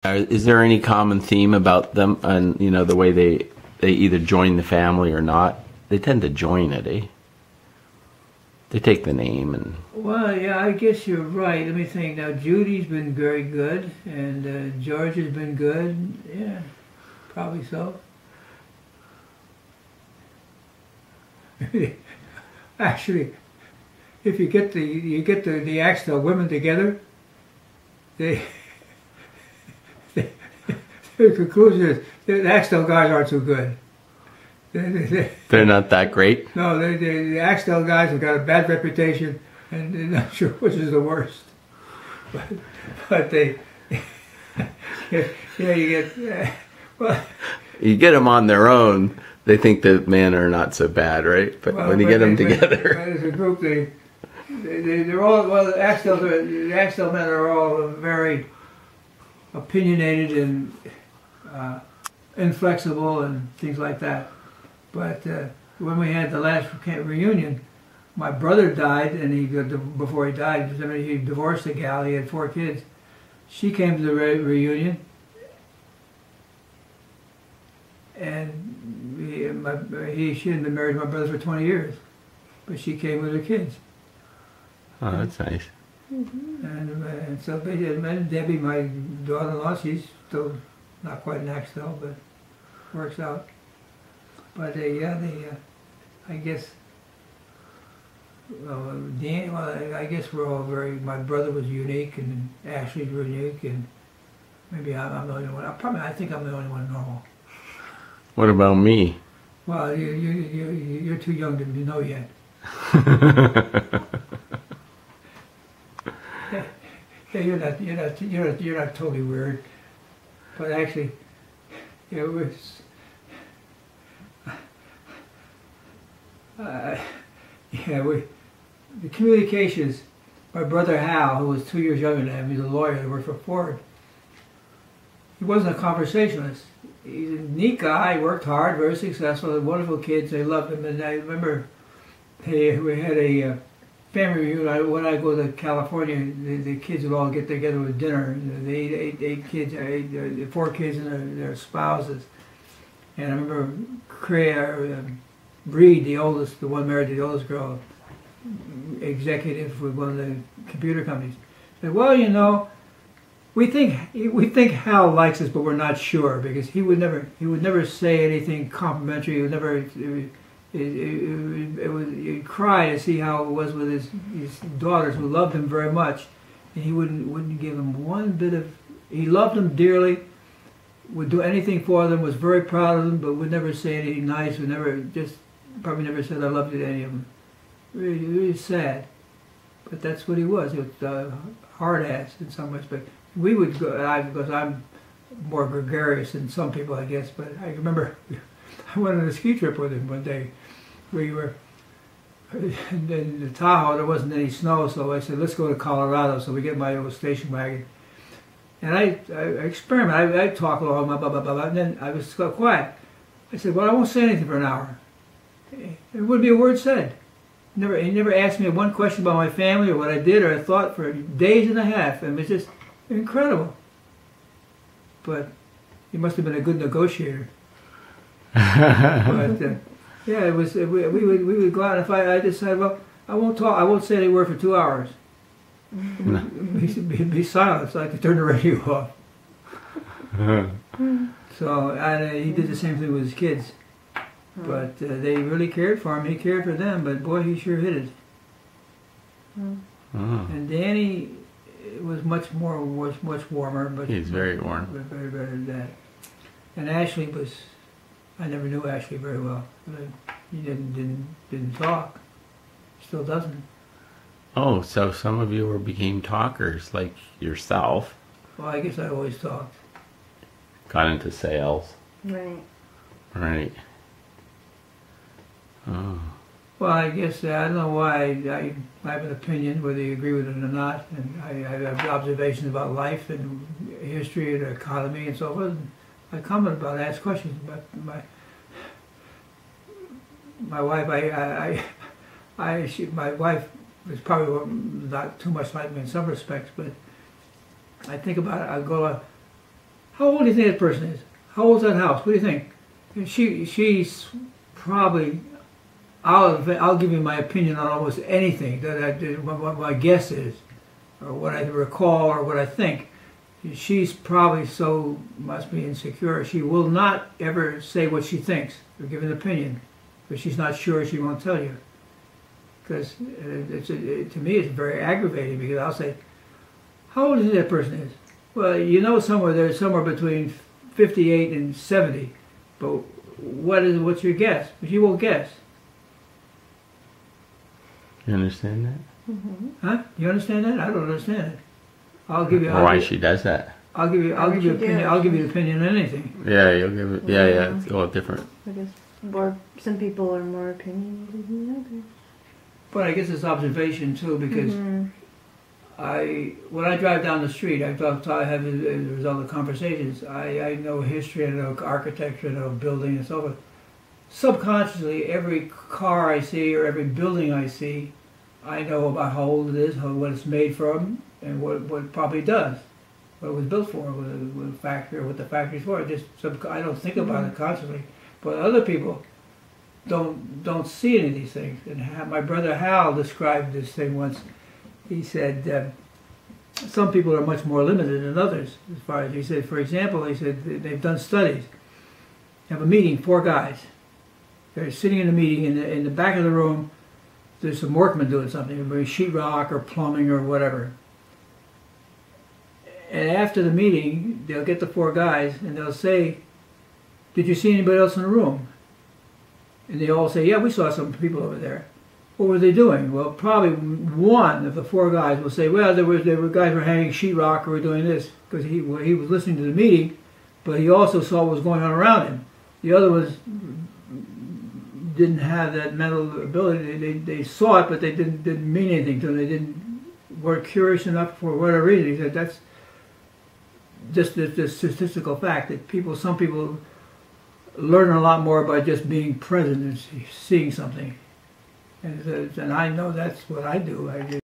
Is there any common theme about them and, you know, the way they either join the family or not? They tend to join it, eh? They take the name and... Well, yeah, I guess you're right. Let me think. Now, Judy's been very good, and George has been good. Yeah, probably so. Actually, if you get the Axtell women together, the conclusion is the Axtell guys aren't so good. They're not that great? No, the Axtell guys have got a bad reputation, and they're not sure which is the worst. But they, yeah, you get, well... You get them on their own, they think that men are not so bad, right? But when you get them together... As a group, they're all, well, the Axtell men are all very opinionated and inflexible and things like that. But when we had the last reunion, my brother died, and before he died, he divorced a gal. He had 4 kids. She came to the reunion, and she hadn't been married to my brother for 20 years, but she came with her kids. Oh, that's nice. Mm-hmm. And so Debbie, my daughter-in-law, she's still not quite an Axtell, but works out. But I guess, I guess we're all my brother was unique, and Ashley's unique, and maybe I'm the only one. I think I'm the only one normal. What about me? Well, you're too young to know yet. Yeah, you're not totally weird, but actually, it was. The communications, my brother Hal, who was 2 years younger than him, he's a lawyer that worked for Ford. He wasn't a conversationalist. He's a neat guy, worked hard, very successful, had wonderful kids, they loved him. And I remember we had a family reunion. When I go to California, the kids would all get together with dinner. They eight kids, 4 kids and their spouses. And I remember Reed, the oldest, the one married to the oldest girl, executive with one of the computer companies, said, "Well, you know, we think Hal likes us, but we're not sure, because he would never say anything complimentary. He would never. He'd cry to see how it was with his daughters, who loved him very much, and he wouldn't give them one bit of. He loved them dearly, would do anything for them, was very proud of them, but would never say anything nice. Probably never said I love you to any of them. Really, really sad. But that's what he was. He was a hard ass in some respects. We would go, because I'm more gregarious than some people, I guess. But I remember I went on a ski trip with him one day. We were in the Tahoe. There wasn't any snow, so I said, "Let's go to Colorado." So we get my old station wagon, and I experiment. I talk along, blah blah blah blah, and then I was quiet. I said, "Well, I won't say anything for an hour." There wouldn't be a word said. He never asked me one question about my family or what I did or I thought for days and a half. And it was just incredible. But he must have been a good negotiator. But yeah, it was. We would go out, and if I decided, well, I won't talk. I won't say any word for 2 hours. Be silent, so I could turn the radio off. So he did the same thing with his kids. But they really cared for him. He cared for them, but boy, he sure hit it. And Danny was much warmer. But he's very warm. Very better than that. And Ashley was. I never knew Ashley very well. He didn't talk. Still doesn't. Oh, so some of you became talkers, like yourself. Well, I guess I always talked. Got into sales. Right. Right. Oh. Well, I guess I don't know why I have an opinion, whether you agree with it or not, and I have observations about life and history and economy and so forth. And I comment about it, ask questions about my wife. My wife was probably not too much like me in some respects, but I think about it. how old do you think that person is? How old's that house? What do you think? And she's probably, I'll give you my opinion on almost anything, what my guess is, or what I recall, or what I think. She's probably must be insecure. She will not ever say what she thinks or give an opinion. If she's not sure, she won't tell you. Because to me, it's very aggravating, because I'll say, how old do you think that person is? Well, you know, they're somewhere between 58 and 70. But what's your guess? But she won't guess. You understand that? Mm-hmm. Huh? You understand that? I don't understand it. I'll give you. Why she does that? I'll give you opinion. I'll give you an opinion on anything. Yeah, you'll give it. Yeah. It's all different. Because some people are more opinionated than others. But I guess it's observation too, because when I drive down the street, I have as a result of conversations. I know history, I know architecture, I know building and so forth. Subconsciously, every car I see or every building I see, I know about how old it is, what it's made from, and what it probably does, what it was built for, what the factory's for. I don't think about it consciously, but other people don't see any of these things. And my brother Hal described this thing once. He said some people are much more limited than others. As far as he said, for example, he said they've done studies. Have a meeting, 4 guys. They're sitting in a meeting in the back of the room. There's some workmen doing something, maybe sheetrock or plumbing or whatever. And after the meeting, they'll get the 4 guys and they'll say, "Did you see anybody else in the room?" And they all say, "Yeah, we saw some people over there." What were they doing? Well, probably one of the 4 guys will say, "Well, there were guys who were hanging sheetrock or were doing this," because he was listening to the meeting, but he also saw what was going on around him. The other ones didn't have that mental ability. They saw it, but they didn't mean anything to them. Weren't curious enough for whatever reason. He said that's just the statistical fact that some people learn a lot more by just being present and seeing something. And I know that's what I do.